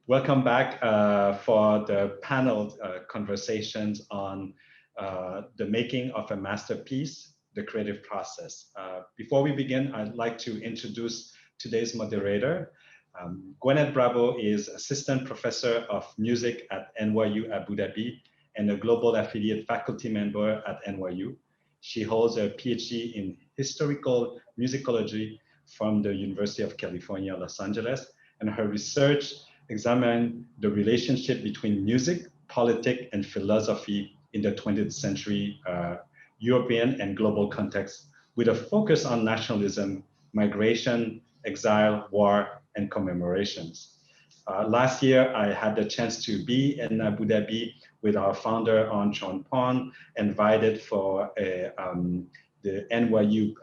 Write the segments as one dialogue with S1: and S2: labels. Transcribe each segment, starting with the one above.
S1: Welcome back for the panel conversations on the making of a masterpiece, the creative process. Before we begin, I'd like to introduce today's moderator. Gwyneth Bravo is Assistant Professor of Music at NYU Abu Dhabi and a Global Affiliate Faculty Member at NYU. She holds a PhD in Historical Musicology from the University of California, Los Angeles, and her research examine the relationship between music, politics, and philosophy in the 20th century European and global context, with a focus on nationalism, migration, exile, war, and commemorations. Last year, I had the chance to be in Abu Dhabi with our founder, Rithy Panh, invited for the NYU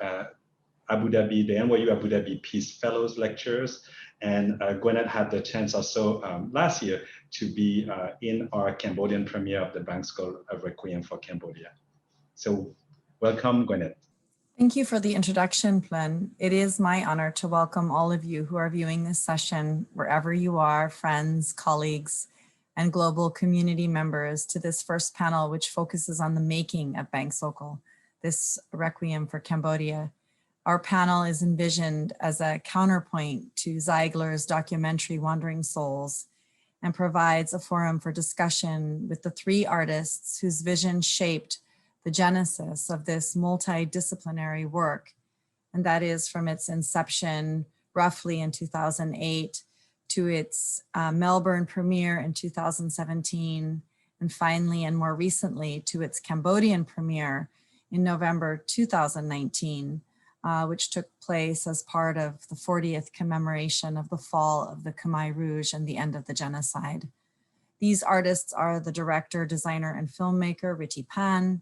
S1: Abu Dhabi Peace Fellows lectures. And Gwyneth had the chance also last year to be in our Cambodian premiere of the Bangsokol Requiem for Cambodia. So welcome, Gwyneth.
S2: Thank you for the introduction, Plen. It is my honor to welcome all of you who are viewing this session, wherever you are, friends, colleagues, and global community members, to this first panel, which focuses on the making of Bangsokol, this Requiem for Cambodia. Our panel is envisioned as a counterpoint to Ziegler's documentary Wandering Souls and provides a forum for discussion with the three artists whose vision shaped the genesis of this multidisciplinary work. And that is from its inception roughly in 2008 to its Melbourne premiere in 2017, and finally and more recently to its Cambodian premiere in November 2019. Which took place as part of the 40th commemoration of the fall of the Khmer Rouge and the end of the genocide. These artists are the director, designer, and filmmaker, Rithy Panh,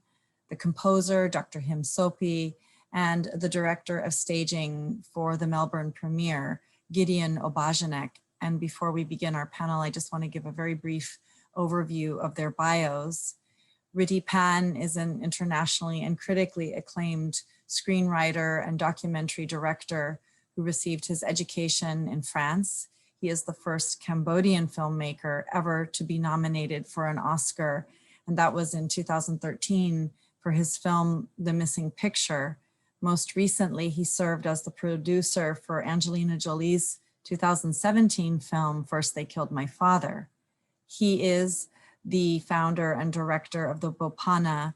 S2: the composer, Dr. Him Sophie, and the director of staging for the Melbourne premiere, Gideon Obarzanek. And before we begin our panel, I just want to give a very brief overview of their bios. Rithy Panh is an internationally and critically acclaimed screenwriter and documentary director who received his education in France. He is the first Cambodian filmmaker ever to be nominated for an Oscar, and that was in 2013 for his film, The Missing Picture. Most recently, he served as the producer for Angelina Jolie's 2017 film, First They Killed My Father. He is the founder and director of the Bopana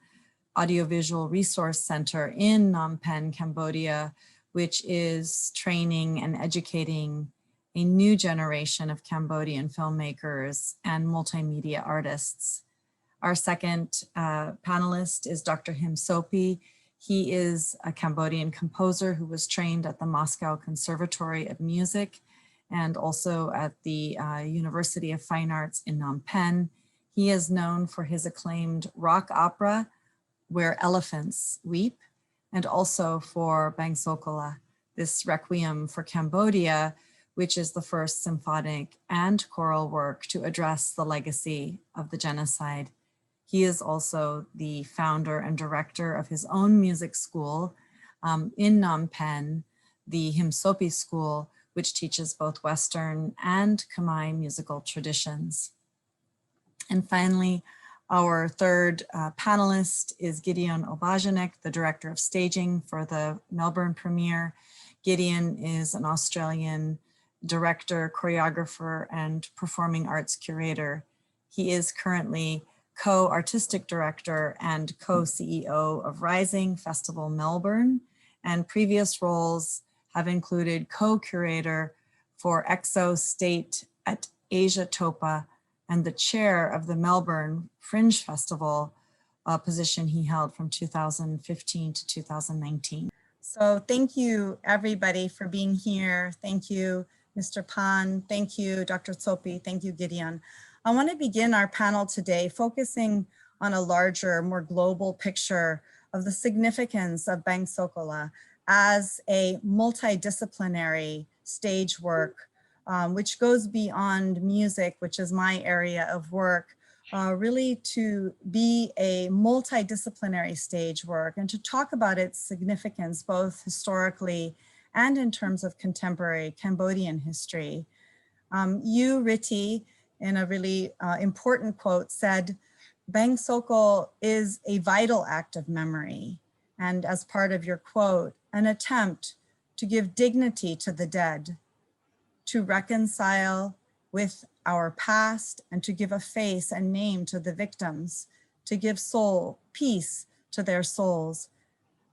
S2: Audiovisual Resource Center in Phnom Penh, Cambodia, which is training and educating a new generation of Cambodian filmmakers and multimedia artists. Our second panelist is Dr. Him Sophie. He is a Cambodian composer who was trained at the Moscow Conservatory of Music and also at the University of Fine Arts in Phnom Penh. He is known for his acclaimed rock opera, Where Elephants Weep, and also for Bangsokol, this Requiem for Cambodia, which is the first symphonic and choral work to address the legacy of the genocide. He is also the founder and director of his own music school in Phnom Penh, the Him Sophie School, which teaches both Western and Khmer musical traditions. And finally, our third panelist is Gideon Obazinek, the director of staging for the Melbourne premiere. Gideon is an Australian director, choreographer, and performing arts curator. He is currently co-artistic director and co-CEO of Rising Festival Melbourne, and previous roles have included co-curator for EXO State at Asia Topa and the chair of the Melbourne Fringe Festival, a position he held from 2015 to 2019. So thank you everybody for being here. Thank you, Mr. Panh. Thank you, Dr. Sophie. Thank you, Gideon. I want to begin our panel today focusing on a larger, more global picture of the significance of Bangsokol as a multidisciplinary stage work, which goes beyond music, which is my area of work, really to be a multidisciplinary stage work and to talk about its significance, both historically and in terms of contemporary Cambodian history. You, Rithy, in a really important quote, said, Bangsokol is a vital act of memory. And as part of your quote, an attempt to give dignity to the dead, to reconcile with our past, and to give a face and name to the victims, to give peace to their souls.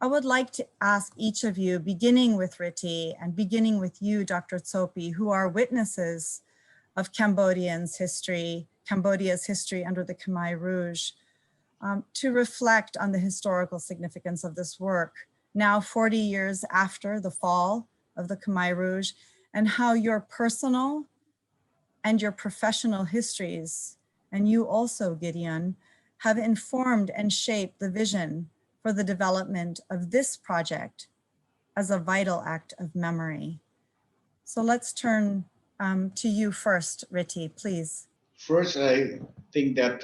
S2: I would like to ask each of you, beginning with Rithy and beginning with you, Dr. Sophy, who are witnesses of Cambodia's history under the Khmer Rouge, to reflect on the historical significance of this work, now 40 years after the fall of the Khmer Rouge, and how your personal and your professional histories, and you also, Gideon, have informed and shaped the vision for the development of this project as a vital act of memory. So let's turn to you first, Rithy, please.
S3: First, I think that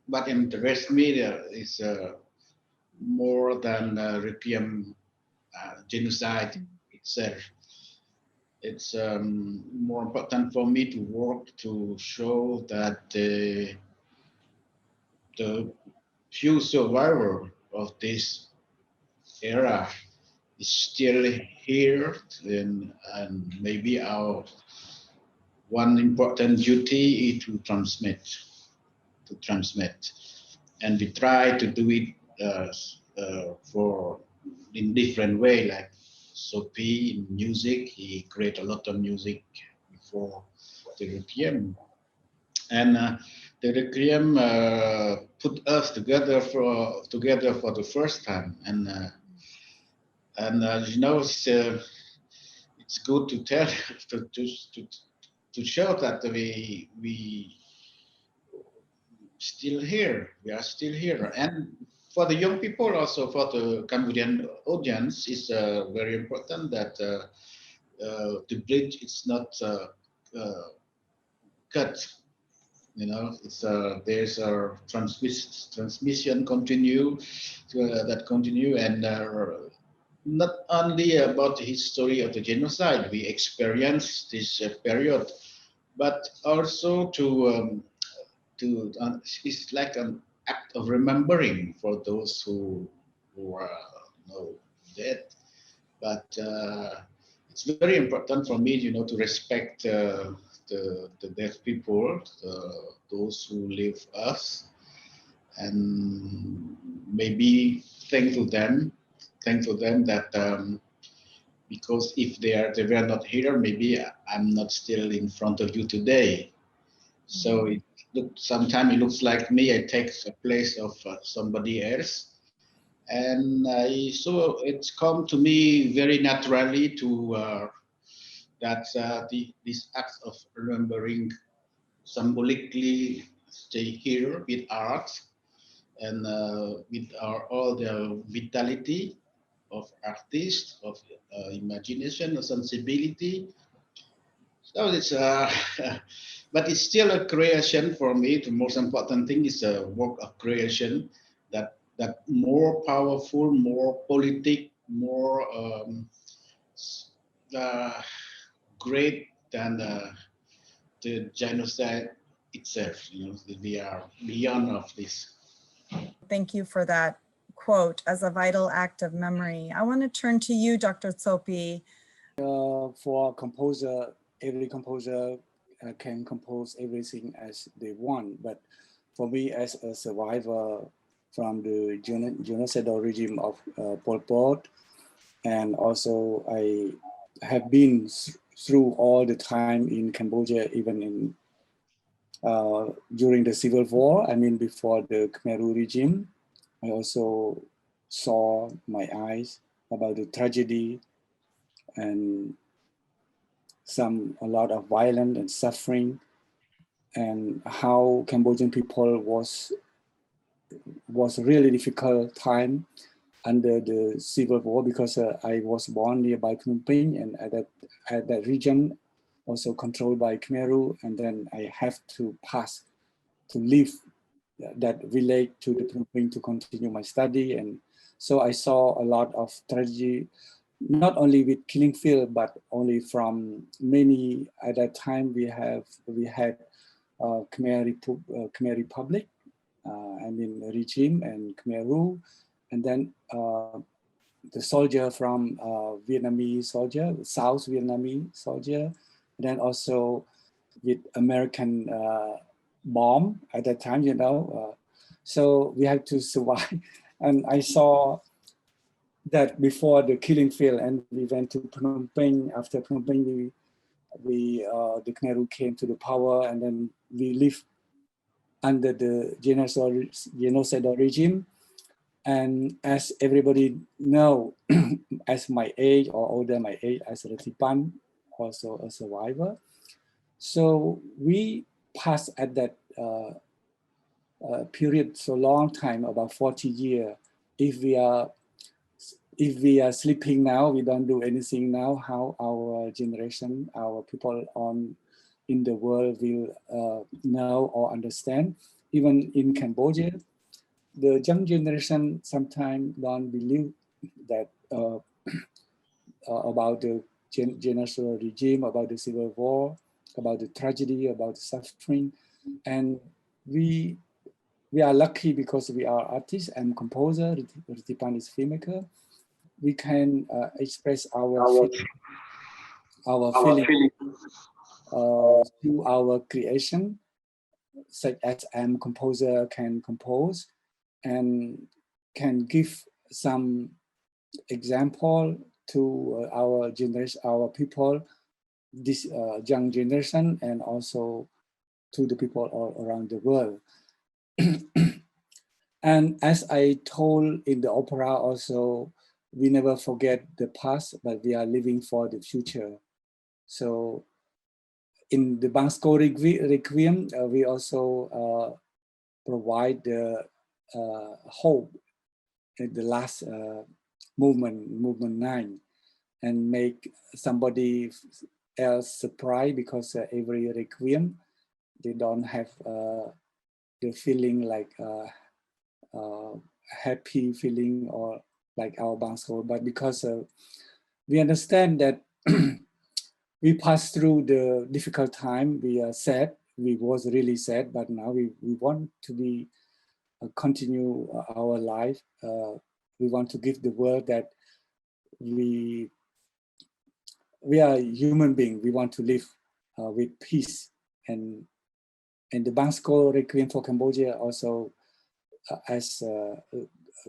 S3: what interests me is more than Requiem genocide itself. It's more important for me to work to show that the few survivors of this era is still here, and maybe our one important duty is to transmit, and we try to do it in different way, like Sophy in music. He create a lot of music before the Requiem, and the Requiem put us together for the first time, and you know, it's good to tell to show that we still here. We are still here, and for the young people, also for the Cambodian audience, it's very important that the bridge is not cut. You know, it's there's a transmission continue that continue, and not only about the history of the genocide we experienced this period, but also to it's like an act of remembering for those who are dead. But it's very important for me, you know, to respect the dead people, those who live us, and maybe thank to them that because if they were not here, maybe I'm not still in front of you today. So sometimes it looks like me. I take a place of somebody else, and so it's come to me very naturally to that this act of remembering symbolically stay here with art and with all the vitality of artists, of imagination, of sensibility. So it's but it's still a creation for me. The most important thing is a work of creation that more powerful, more politic, more great than the genocide itself. You know, we are beyond of this.
S2: Thank you for that quote, as a vital act of memory. I want to turn to you, Dr. Sophy.
S4: For a composer, every composer can compose everything as they want. But for me, as a survivor from the genocidal regime of Pol Pot, and also I have been through all the time in Cambodia, even in during the civil war. I mean, before the Khmer Rouge regime, I also saw my eyes about the tragedy and a lot of violence and suffering, and how Cambodian people was a really difficult time under the civil war, because I was born nearby Phnom Penh, and at that region also controlled by Khmer Rouge, and then I have to pass to leave that village to the Phnom Penh to continue my study. And so I saw a lot of tragedy, not only with Killing Field, but only from many. At that time, we had Khmer Republic, regime and Khmer rule, and then the soldier from Vietnamese soldier, South Vietnamese soldier, and then also with American bomb at that time, so we had to survive. And I saw that before the Killing Field, and we went to Phnom Penh. After Phnom Penh, the Khmer Rouge came to the power, and then we lived under the genocidal regime. And as everybody know, as my age or older my age, as Rithy Panh, also a survivor. So we passed at that period so long time, about 40 years. If we are sleeping now, we don't do anything now, how our generation, our people in the world will know or understand. Even in Cambodia, the young generation sometimes don't believe that about the genocidal regime, about the civil war, about the tragedy, about the suffering. And we are lucky because we are artists and composer. Rithy Panh is filmmaker. We can express our feeling through our creation, such as composer can compose and can give some example to our generation, our people, this young generation, and also to the people all around the world. And as I told in the opera also, we never forget the past, but we are living for the future. So in the Bangsokol Requiem, we also provide the hope in the last movement 9, and make somebody else surprised, because every Requiem, they don't have the feeling like happy feeling or like our Bangsokol, but because we understand that we passed through the difficult time, we are sad, we was really sad, but now we want to be continue our life. We want to give the world that we are human beings. We want to live with peace, and the Bangsokol Requiem for Cambodia also as a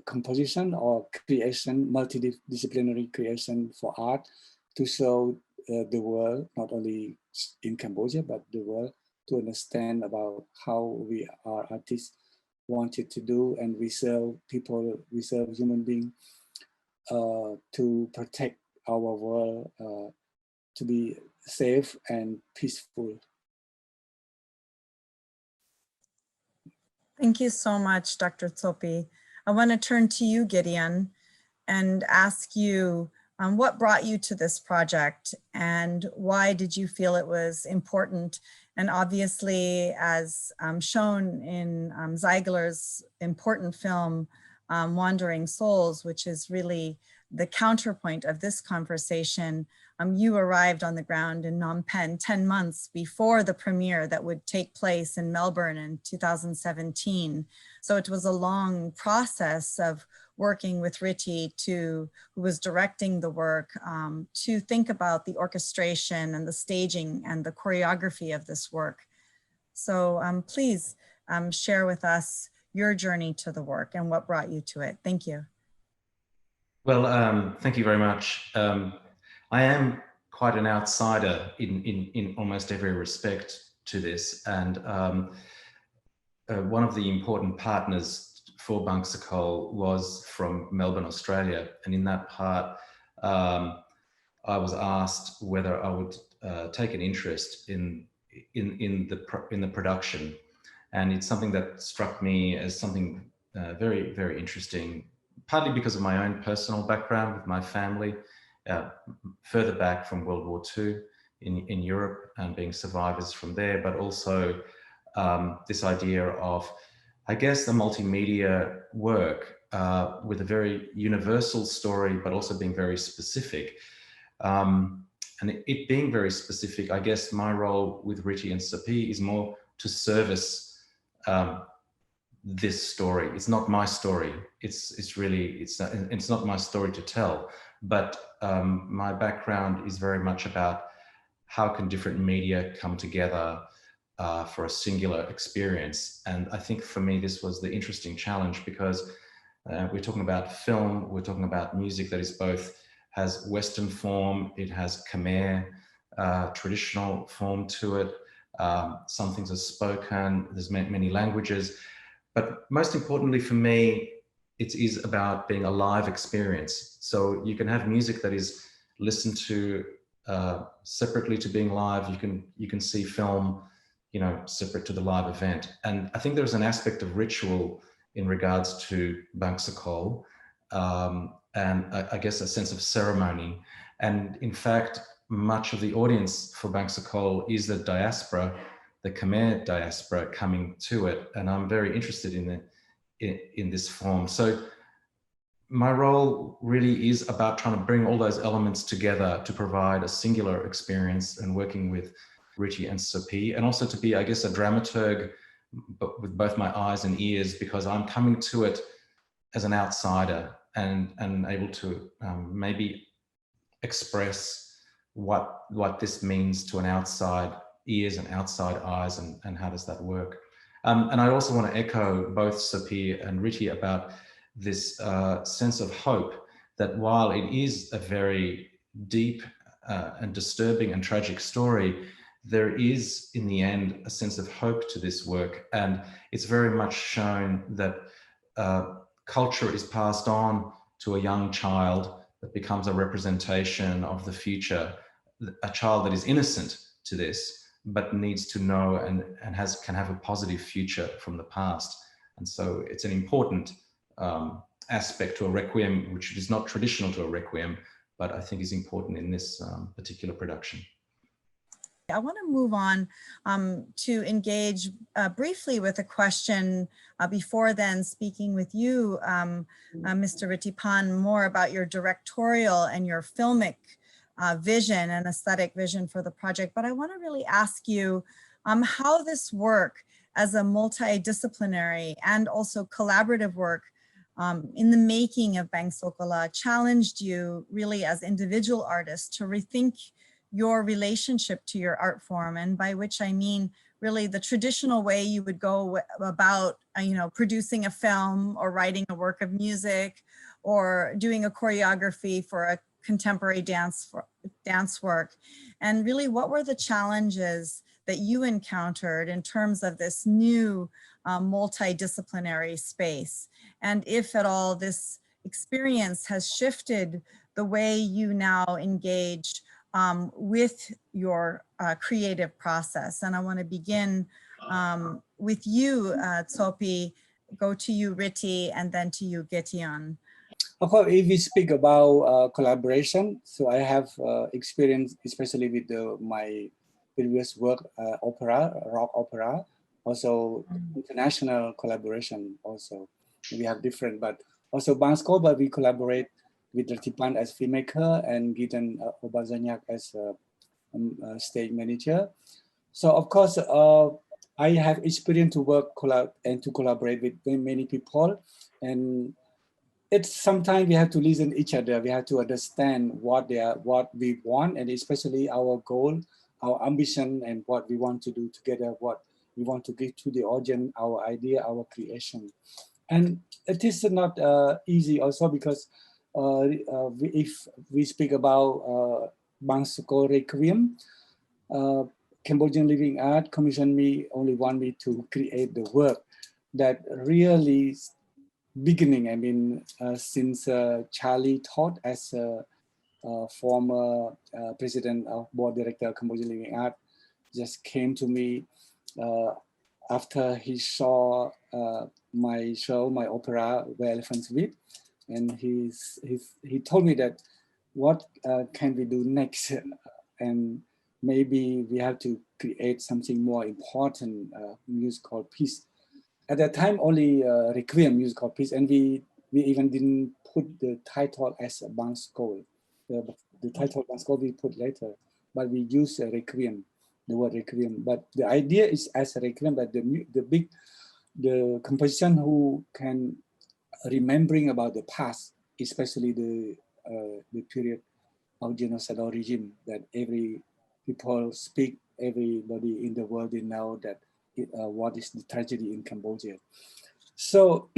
S4: composition or creation, multidisciplinary creation for art, to show the world, not only in Cambodia, but the world, to understand about how we are artists wanted to do, and we serve people, we serve human beings to protect our world, to be safe and peaceful.
S2: Thank you so much, Dr. Sophy. I want to turn to you, Gideon, and ask you what brought you to this project, and why did you feel it was important? And obviously, as shown in Ziegler's important film, Wandering Souls, which is really the counterpoint of this conversation, you arrived on the ground in Phnom Penh 10 months before the premiere that would take place in Melbourne in 2017. So it was a long process of working with Rithy, who was directing the work, to think about the orchestration and the staging and the choreography of this work. So please share with us your journey to the work and what brought you to it. Thank you.
S5: Well, thank you very much. I am quite an outsider in almost every respect to this, and one of the important partners for Bangsokol was from Melbourne, Australia, and in that part, I was asked whether I would take an interest in the production, and it's something that struck me as something very, very interesting, partly because of my own personal background with my family, further back from World War II in Europe and being survivors from there, but also this idea of, I guess, the multimedia work with a very universal story, but also being very specific. And it being very specific, I guess my role with Rithy and Sophy is more to service this story. It's not my story. It's not my story to tell. But my background is very much about how can different media come together for a singular experience. And I think for me, this was the interesting challenge, because we're talking about film, we're talking about music that is both has Western form, it has Khmer traditional form to it. Some things are spoken, there's many languages. But most importantly for me, it is about being a live experience. So you can have music that is listened to separately to being live. You can see film, separate to the live event. And I think there's an aspect of ritual in regards to Bangsokol, and I guess a sense of ceremony. And in fact, much of the audience for Bangsokol is the diaspora, the Khmer diaspora coming to it. And I'm very interested in this form. So my role really is about trying to bring all those elements together to provide a singular experience, and working with Rithy and Sophy, and also to be, I guess, a dramaturg, but with both my eyes and ears, because I'm coming to it as an outsider and able to maybe express what this means to an outside ears and outside eyes, and how does that work. And I also want to echo both Sophy and Rithy about this sense of hope, that while it is a very deep and disturbing and tragic story, there is in the end a sense of hope to this work. And it's very much shown that culture is passed on to a young child that becomes a representation of the future, a child that is innocent to this, but needs to know and can have a positive future from the past. And so it's an important aspect to a Requiem, which is not traditional to a Requiem, but I think is important in this particular production.
S2: I want to move on to engage briefly with a question before then speaking with you, Mr. Rithy Panh, more about your directorial and your filmic vision and aesthetic vision for the project. But I want to really ask you how this work as a multidisciplinary and also collaborative work in the making of Bangsokol challenged you really as individual artists to rethink your relationship to your art form, and by which I mean really the traditional way you would go about producing a film or writing a work of music or doing a choreography for a contemporary dance work. And really, what were the challenges that you encountered in terms of this new multidisciplinary space? And if at all this experience has shifted the way you now engage with your creative process. And I want to begin with you, Sophy, go to you, Rithy, and then to you, Gideon.
S4: Of course, if we speak about collaboration, so I have experience, especially with my previous work, opera, rock opera, also international collaboration also. We have different, but also Bangsokol, but we collaborate with Rithy Panh as filmmaker and Gideon Obarzanek as a stage manager. So of course, I have experience to work and to collaborate with many people, and it's sometimes we have to listen to each other. We have to understand what we want, and especially our goal, our ambition, and what we want to do together, what we want to give to the audience, our idea, our creation. And it is not easy also, because if we speak about Bangsokol Requiem, Cambodian Living Art commissioned me, want me to create the work that really beginning, I mean, since Charlie Todd as a former president of board director of Cambodian Living Art just came to me after he saw my show, my opera, Where Elephants Weep. And he told me that what can we do next, and maybe we have to create something more important, musical piece. At that time, only Requiem musical piece, and we We even didn't put the title as a Bangsokol. The title Bangsokol we put later, but we use Requiem, the word Requiem. But the idea is as a Requiem, but the composition who can remembering about the past, especially the period of genocidal regime that every people speak, everybody in the world they know that what is the tragedy in Cambodia. So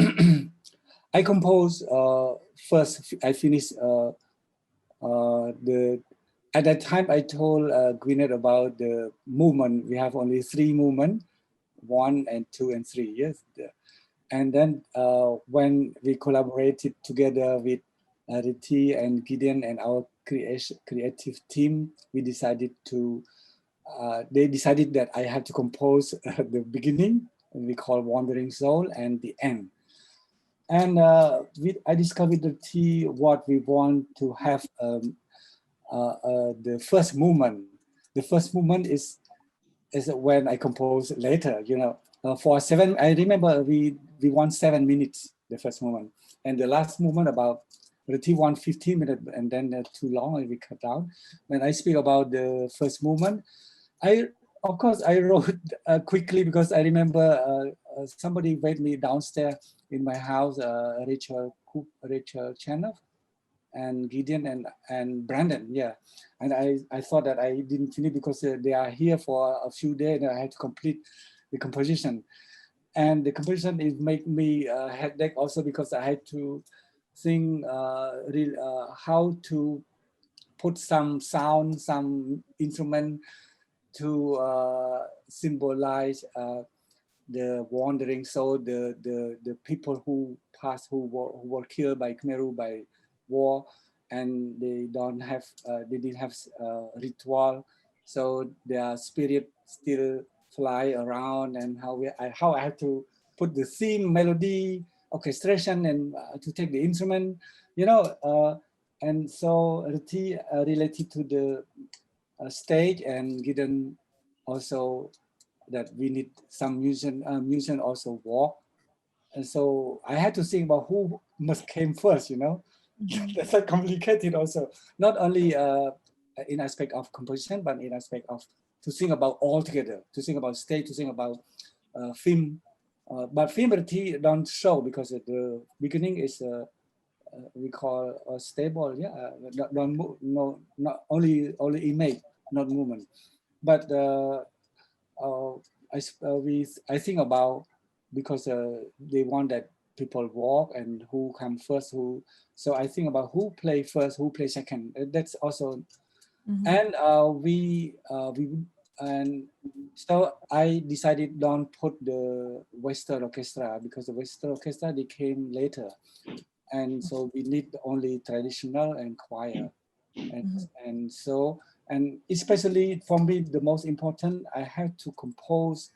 S4: I composed first. I finished at that time I told Gwyneth about the movement. We have only 3 movements, 1 and 2 and 3. Yes. And then when we collaborated together with Rithy and Gideon and our creative team, we decided to, they decided that I had to compose the beginning, we call Wandering Soul, and the end. And I discovered Rithy what we want to have the first movement. The first movement is when I compose later, you know. For 7, I remember we want 7 minutes, the first movement. And the last movement about Rithy want 15 minutes, and then too long, and we cut down. When I speak about the first movement, of course I wrote quickly because I remember somebody wait me downstairs in my house, Rachel Chenov and Gideon and Brandon, yeah. And I thought that I didn't finish because they are here for a few days and I had to complete the composition. And the composition is make me headache also because I had to think how to put some sound, some instrument to symbolize the wandering soul, the people who passed, who were killed by Khmer by war, and they don't have, they didn't have ritual, so their spirit still fly around, and how I have to put the theme, melody, orchestration, and to take the instrument, you know, and so Rithy related to the stage, and Gideon also that we need some musician also walk. And so I had to think about who must came first, you know. That's like complicated also, not only in aspect of composition, but in aspect of to think about all together, to think about stage, to think about film. But film Rithy don't show because at the beginning is we call stable, yeah, don't move, no, not only image, not movement. But I think about because they want that people walk and who come first, who. So I think about who play first, who play second. That's also, and and so I decided don't put the Western orchestra because the Western orchestra they came later, and so we need only traditional and choir, and so. And especially for me, the most important, I have to compose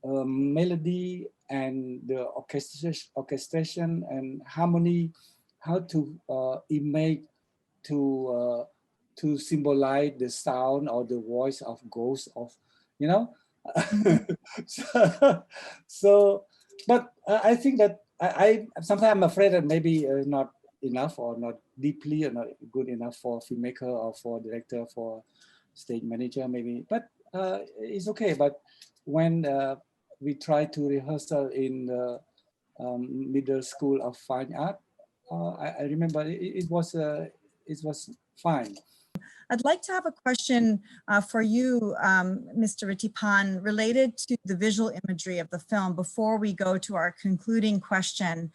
S4: melody and the orchestration and harmony, how to image to symbolize the sound or the voice of ghost of, you know. so, but I think that I sometimes I'm afraid that maybe not enough or not deeply or not good enough for filmmaker or for director, for stage manager maybe, but it's okay. But when we try to rehearsal in the middle school of fine art, I remember it was fine.
S2: I'd like to have a question for you, Mr. Rithy Panh, related to the visual imagery of the film before we go to our concluding question.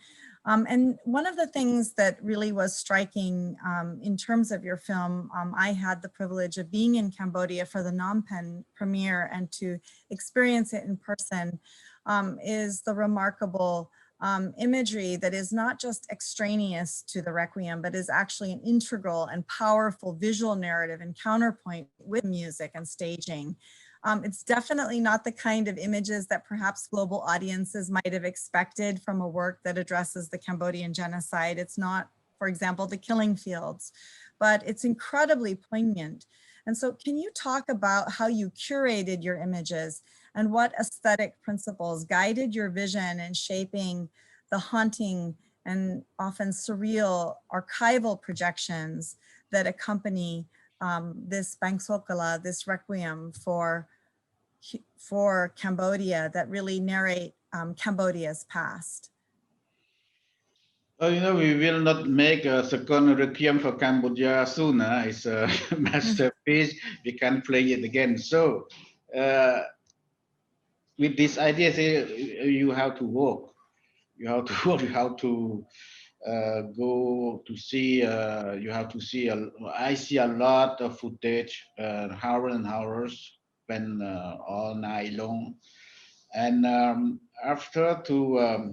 S2: And one of the things that really was striking in terms of your film, I had the privilege of being in Cambodia for the Phnom Penh premiere and to experience it in person, is the remarkable imagery that is not just extraneous to the Requiem, but is actually an integral and powerful visual narrative and counterpoint with music and staging. It's definitely not the kind of images that perhaps global audiences might have expected from a work that addresses the Cambodian genocide. It's not, for example, the killing fields, but it's incredibly poignant. And so can you talk about how you curated your images and what aesthetic principles guided your vision in shaping the haunting and often surreal archival projections that accompany this Bangsokol, this Requiem for Cambodia, that really narrate Cambodia's past.
S3: Oh, you know, we will not make a second Requiem for Cambodia soon. It's a masterpiece. We can play it again. So, with this idea, you have to walk. You have to walk. You have to go to see. You have to see. I see a lot of footage, hours and hours, when all night long, and after to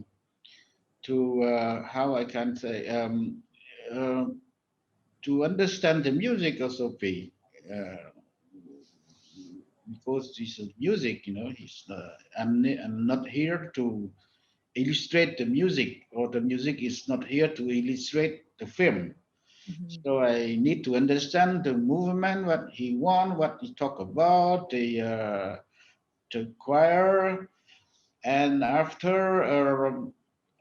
S3: how I can say uh, to understand the music of Sophie, because this is music, you know. I'm not here to illustrate the music, or the music is not here to illustrate the film. So I need to understand the movement, what he want, what he talk about, the choir, and after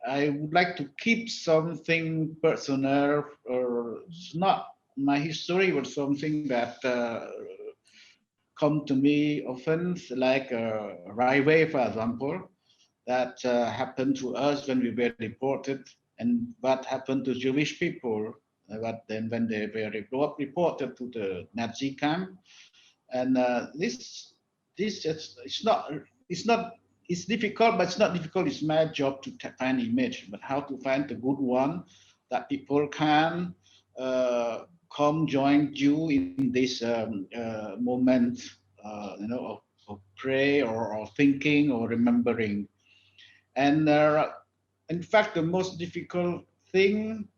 S3: I would like to keep something personal, or it's not my history, but something that come to me often, like Railway, for example, that happened to us when we were deported, and what happened to Jewish people, but then when they were reported to the Nazi camp, and this it's difficult, but it's not difficult. It's my job to find image, but how to find the good one that people can come join you in this moment, you know, of pray, or thinking, or remembering. And in fact, the most difficult thing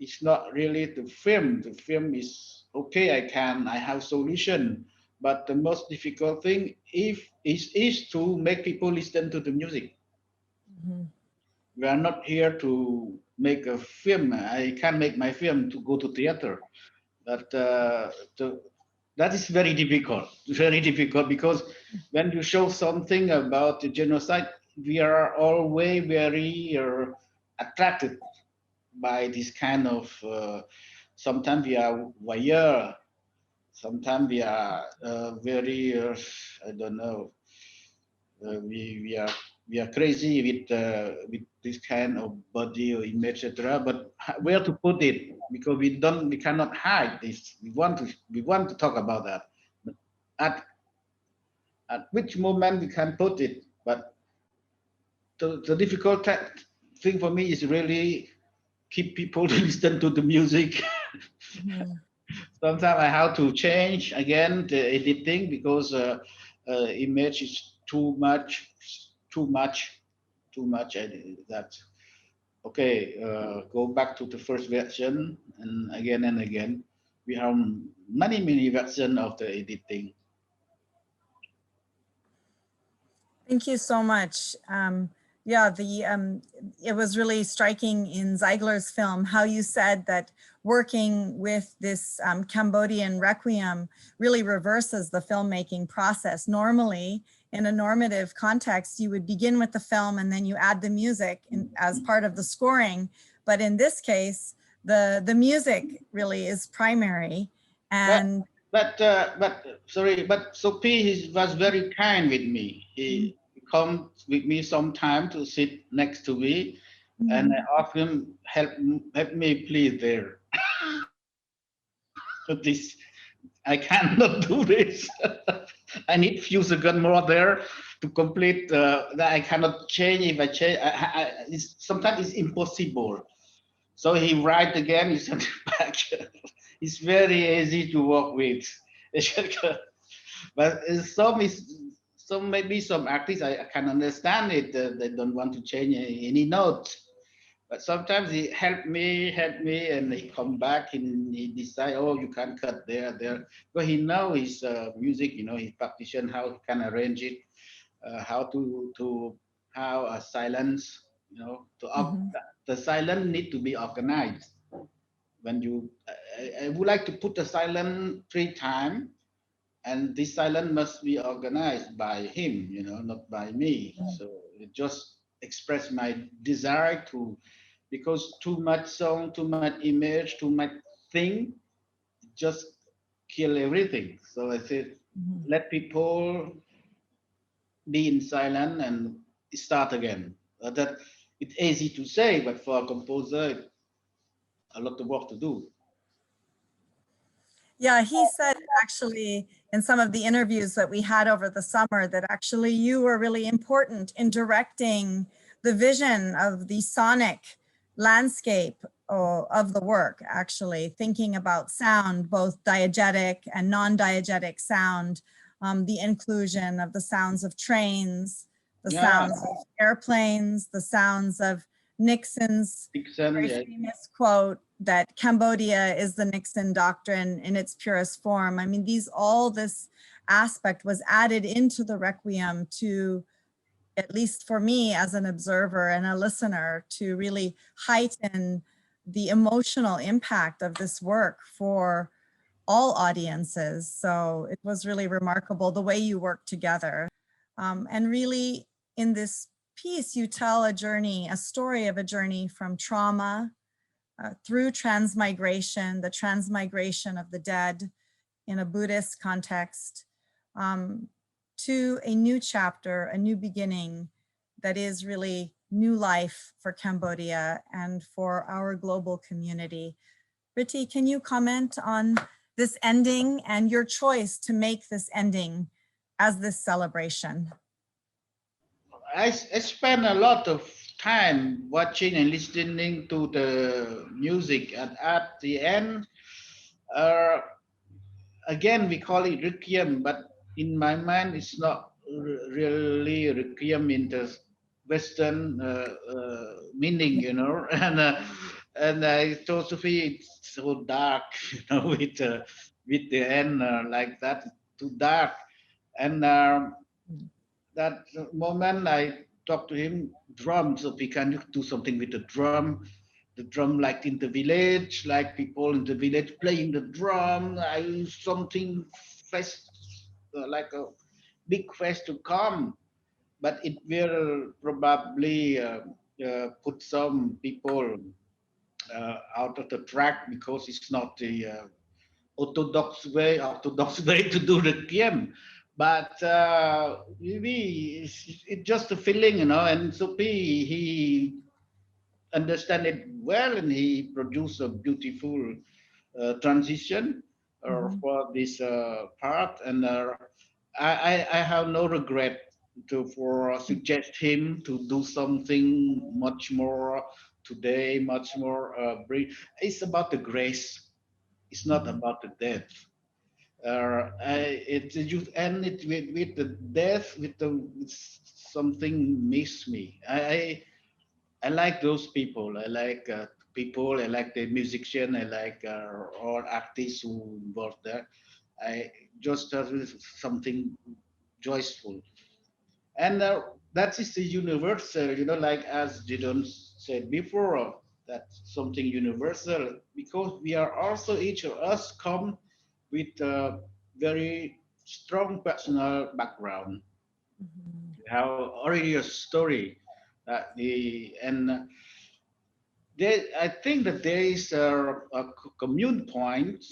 S3: is not really the film. The film is okay. I have solution. But the most difficult thing is to make people listen to the music. We are not here to make a film. I can't make my film to go to theater. But that is very difficult, because when you show something about the genocide, we are always very attracted by this kind of, sometimes we are voyeur, sometimes we are very, I don't know, we are crazy with this kind of body or image, etc. But where to put it? Because we cannot hide this. We want to talk about that. But at which moment we can put it? But the difficult thing for me is really keep people to listen to the music. Sometimes I have to change again the editing, because image is too much. That okay. Go back to the first version, and again. We have many versions of the editing.
S2: Thank you so much. Yeah, it was really striking in Ziegler's film how you said that working with this Cambodian Requiem really reverses the filmmaking process. Normally, in a normative context, you would begin with the film and then you add the music as part of the scoring. But in this case, the music really is primary. And
S3: but Sophie was very kind with me. He come with me sometime to sit next to me, and I asked him, help me please there. This I cannot do this. I need few seconds more there to complete. That I cannot change. If I change, sometimes it's impossible. So he write again. He sent it back. It's very easy to work with. But some maybe some artists I can understand it. They don't want to change any note. But sometimes he helped me, and he come back and he decide, oh, you can cut there. But he know his music, you know, his partition, how he can arrange it, how to how a silence, you know, the silence need to be organized. When you, I would like to put the silence 3 times, and this silence must be organized by him, you know, not by me. So it just express my desire to because too much song, too much image, too much thing, just kill everything. So I said, let people be in silence and start again. That it's easy to say, but for a composer, a lot of work to do.
S2: Yeah, he said actually in some of the interviews that we had over the summer that actually you were really important in directing the vision of the sonic landscape of the work, actually thinking about sound, both diegetic and non-diegetic sound, the inclusion of the sounds of trains, the sounds of airplanes, the sounds of Nixon's very famous quote that Cambodia is the Nixon doctrine in its purest form. I mean, all this aspect was added into the Requiem to, at least for me as an observer and a listener, to really heighten the emotional impact of this work for all audiences. So it was really remarkable the way you work together. And really in this piece, you tell a story of a journey from trauma through transmigration, the transmigration of the dead in a Buddhist context, to a new chapter, a new beginning that is really new life for Cambodia and for our global community. Rithy, can you comment on this ending and your choice to make this ending as this celebration?
S3: I spent a lot of time watching and listening to the music, and at the end, again we call it Requiem, but in my mind it's not really Requiem in the Western meaning, you know. And I told Sophie it's so dark, you know, with the end like that, too dark. And that moment I talked to him, drum, Sophie, can you do something with the drum? The drum like in the village, like people in the village playing the drum, something fest, like a big fest to come. But it will probably put some people out of the track because it's not the orthodox way to do the game. But maybe it's just a feeling, you know. And Sophie, he understand it well, and he produced a beautiful transition for this part. And I have no regret for suggest him to do something much more today, much more brief. It's about the grace. It's not about the death. You end it with the death, with something miss me. I like those people. I like people. I like the musician. I like all artists who involved there. I just something joyful, and that is the universal. You know, like as Gideon said before, that's something universal because we are also each of us come with a very strong personal background. We have already a story. I think that there is a commune point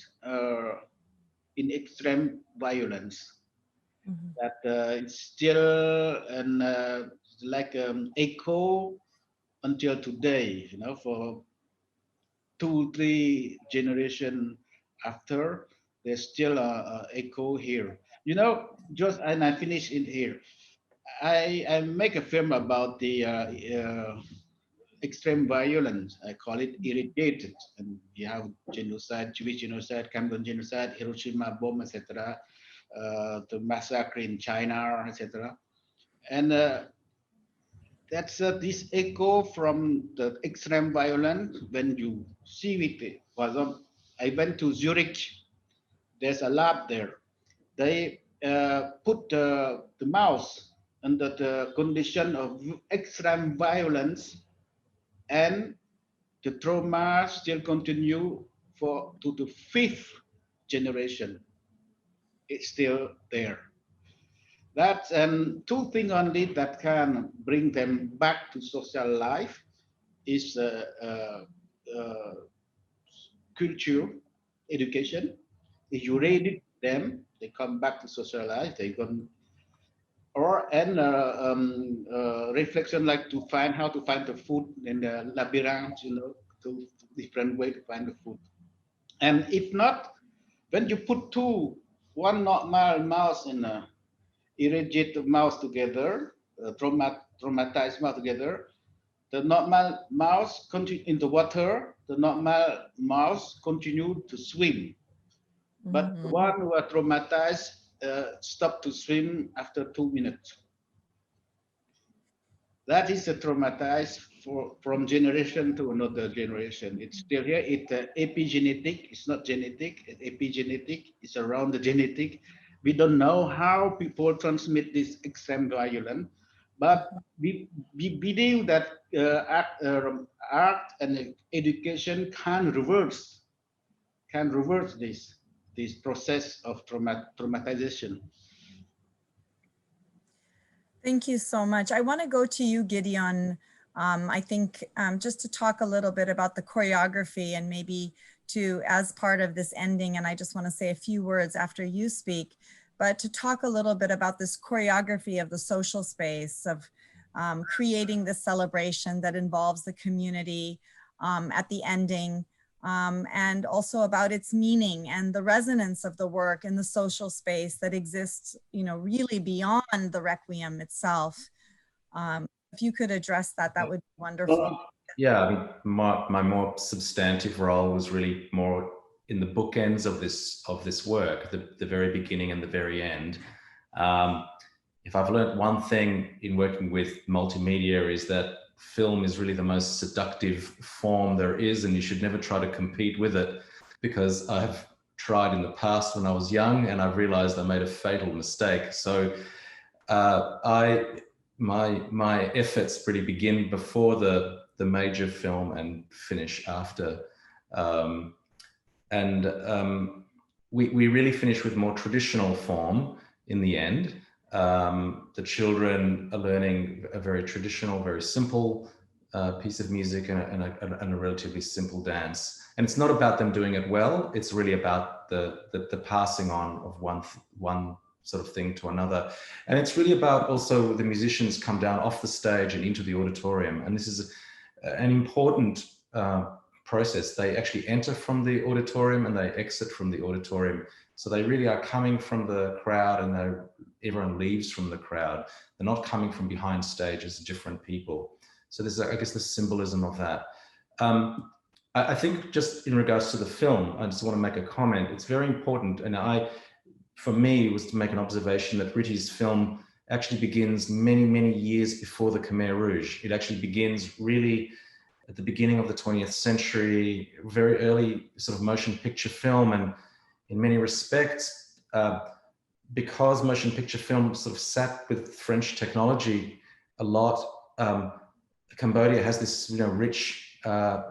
S3: in extreme violence that it's still and like echo until today. You know, for 2-3 generation after, there's still a echo here. You know, just and I finish in here. I make a film about the extreme violence. I call it irritated. And we have genocide, Jewish genocide, Cambodian genocide, Hiroshima bomb, etc. The massacre in China, etc. And that's this echo from the extreme violence when you see it. For example, I went to Zurich. There's a lab there. They put the mouse under the condition of extreme violence, and the trauma still continue to the 5th generation. It's still there. That's and two things only that can bring them back to social life. is culture, education. If you read them, they come back to socialize. They go reflection, like to find how to find the food in the labyrinth, to different way to find the food. And if not, when you put one normal mouse and a irritated mouse together, traumatized mouse together, the normal mouse continue in the water, the normal mouse continue to swim. But the one who are traumatized stop to swim after 2 minutes. That is a traumatized from generation to another generation. It's still here. It's epigenetic. It's not genetic. It's epigenetic. It's around the genetic. We don't know how people transmit this extreme violence, but we believe that art and education can reverse this process of traumatization.
S2: Thank you so much. I want to go to you, Gideon. I think just to talk a little bit about the choreography and maybe as part of this ending, and I just want to say a few words after you speak, but to talk a little bit about this choreography of the social space, of creating this celebration that involves the community at the ending, and also about its meaning and the resonance of the work in the social space that exists, really beyond the Requiem itself. If you could address that, that would be wonderful.
S5: Yeah, I mean, my more substantive role was really more in the bookends of this work, the very beginning and the very end. If I've learned one thing in working with multimedia, is that film is really the most seductive form there is, and you should never try to compete with it, because I've tried in the past when I was young and I've realized I made a fatal mistake. So my efforts really begin before the major film and finish after. We really finish with more traditional form in the end. The children are learning a very traditional, very simple piece of music and a relatively simple dance. And it's not about them doing it well. It's really about the passing on of one sort of thing to another. And it's really about also the musicians come down off the stage and into the auditorium. And this is an important process. They actually enter from the auditorium and they exit from the auditorium. So they really are coming from the crowd, and everyone leaves from the crowd. They're not coming from behind stage as different people. So there's, I guess, the symbolism of that. I think just in regards to the film, I just want to make a comment. It's very important. And for me, was to make an observation that Rithy's film actually begins many, many years before the Khmer Rouge. It actually begins really at the beginning of the 20th century, very early sort of motion picture film. And in many respects, because motion picture film sort of sat with French technology a lot, Cambodia has this rich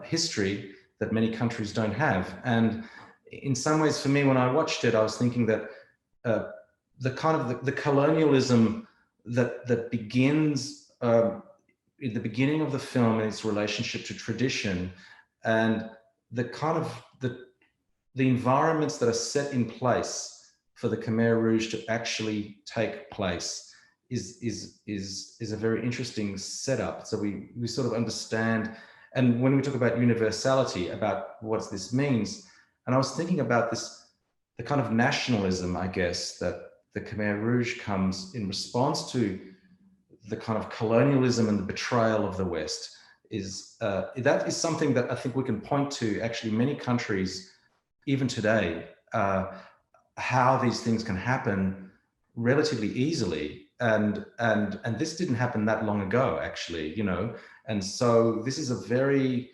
S5: history that many countries don't have. And in some ways, for me, when I watched it, I was thinking that the kind of the colonialism that begins in the beginning of the film and its relationship to tradition, and the kind of the environments that are set in place for the Khmer Rouge to actually take place is a very interesting setup. So we sort of understand, and when we talk about universality, about what this means, and I was thinking about the kind of nationalism, I guess, that the Khmer Rouge comes in response to the kind of colonialism and the betrayal of the West. That is something that I think we can point to actually many countries, even today, how these things can happen relatively easily. And this didn't happen that long ago, actually, And so this is a very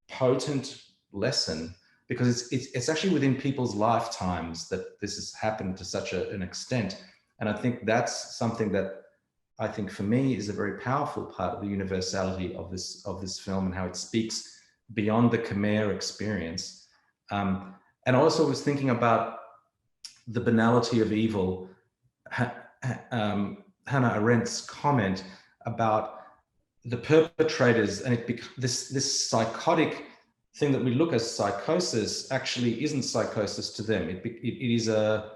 S5: potent lesson, because it's actually within people's lifetimes that this has happened to such an extent. And I think that's something that I think for me is a very powerful part of the universality of this film, and how it speaks beyond the Khmer experience. And I also was thinking about the banality of evil. Hannah Arendt's comment about the perpetrators, and this psychotic thing that we look as psychosis actually isn't psychosis to them. It is a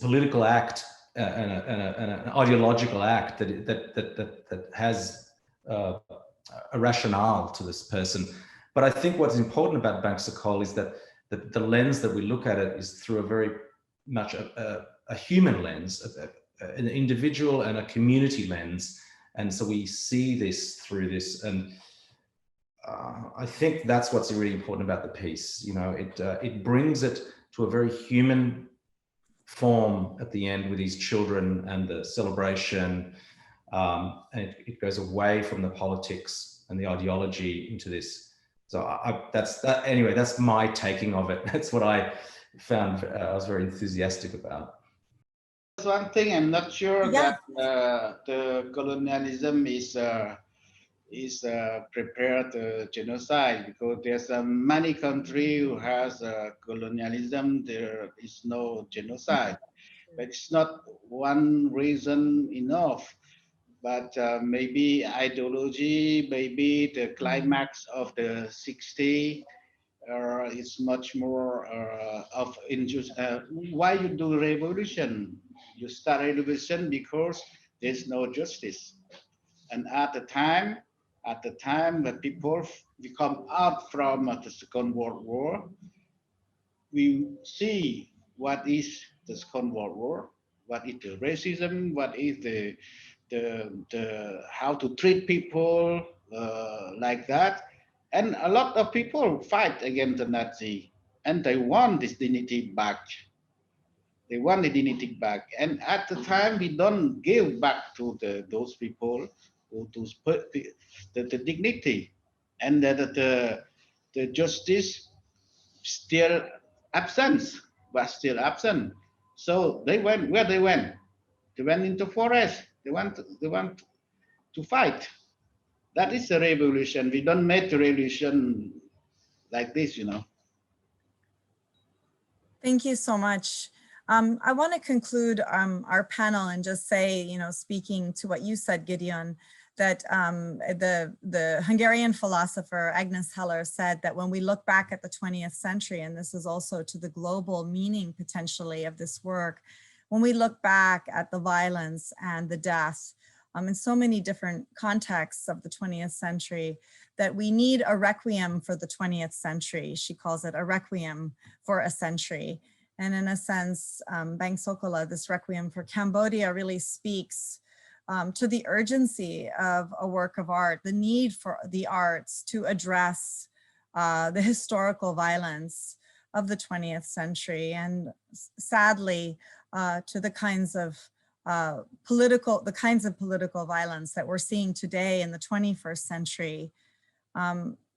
S5: political act and an ideological act that has a rationale to this person. But I think what's important about Bangsokol is that the lens that we look at it is through a very much a human lens, an individual and a community lens. And so we see this through this. And I think that's what's really important about the piece. You know, it brings it to a very human form at the end with these children and the celebration. And it goes away from the politics and the ideology into this. So anyway, that's my taking of it. That's what I found I was very enthusiastic about.
S3: One thing I'm not sure
S2: Yeah.
S3: that the colonialism is prepared genocide, because there's many countries who has colonialism. There is no genocide, but it's not one reason enough. But maybe ideology, maybe the climax of the 60s is much more of injustice. Why you do revolution? You start revolution because there's no justice. And at the time that people come out from the Second World War, we see what is the Second World War, what is the racism, what is the how to treat people like that. And a lot of people fight against the Nazi, and they want this dignity back. They want the dignity back. And at the time, we don't give back to those people the dignity, and the justice still absent, was still absent. So they went where they went. They went into forest. They want to fight. That is a revolution. We don't make the revolution like this, you know.
S2: Thank you so much. I want to conclude our panel and just say, you know, speaking to what you said, Gideon, that the Hungarian philosopher Agnes Heller said that when we look back at the 20th century, and this is also to the global meaning potentially of this work, when we look back at the violence and the death in so many different contexts of the 20th century, that we need a requiem for the 20th century. She calls it a requiem for a century. And in a sense, Bangsokol, this requiem for Cambodia, really speaks to the urgency of a work of art, the need for the arts to address the historical violence of the 20th century, and sadly, to the kinds of political violence that we're seeing today in the 21st century.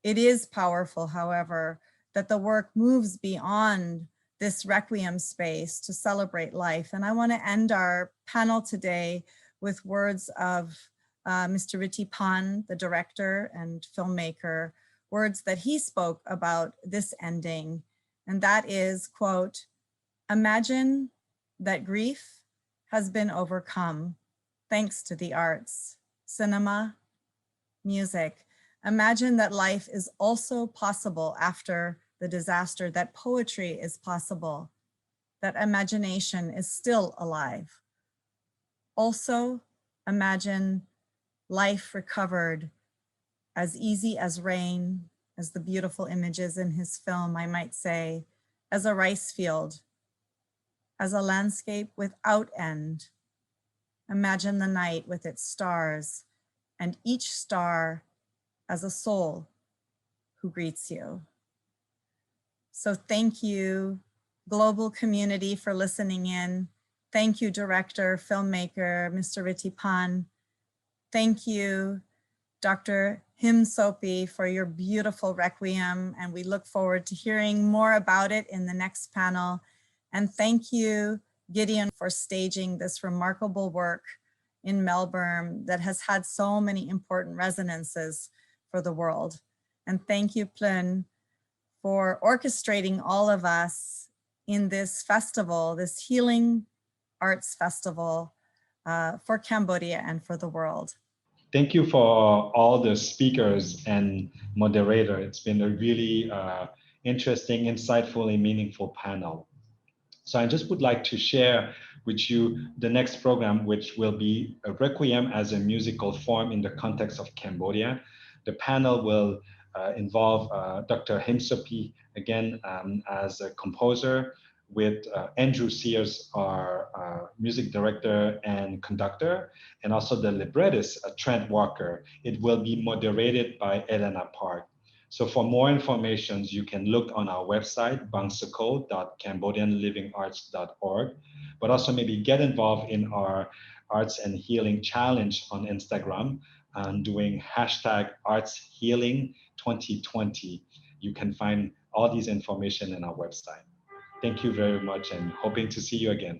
S2: It is powerful, however, that the work moves beyond this requiem space to celebrate life. And I want to end our panel today with words of Mr. Rithy Panh, the director and filmmaker, words that he spoke about this ending. And that is, quote, "Imagine that grief has been overcome thanks to the arts, cinema, music. Imagine that life is also possible after the disaster, that poetry is possible, that imagination is still alive. Also, imagine life recovered as easy as rain, as the beautiful images in his film, I might say, as a rice field, as a landscape without end. Imagine the night with its stars, and each star as a soul who greets you." So thank you, global community, for listening in. Thank you, director, filmmaker, Mr. Rithy Panh. Thank you, Dr. Him Sophie, for your beautiful requiem, and we look forward to hearing more about it in the next panel. And thank you, Gideon, for staging this remarkable work in Melbourne that has had so many important resonances for the world. And thank you, Plyn, for orchestrating all of us in this festival, this healing arts festival for Cambodia and for the world.
S1: thank you for all the speakers and moderator. It's been a really interesting, insightful, and meaningful panel. So I just would like to share with you the next program, which will be a Requiem as a musical form in the context of Cambodia. The panel will involve Dr. Him Sophie, again, as a composer, with Andrew Sears, our music director and conductor, and also the librettist, Trent Walker. It will be moderated by Elena Park. So for more information, you can look on our website, bangsokol.cambodianlivingarts.org, but also maybe get involved in our Arts and Healing Challenge on Instagram and doing #ArtsHealing2020. You can find all these information in our website. Thank you very much and hoping to see you again.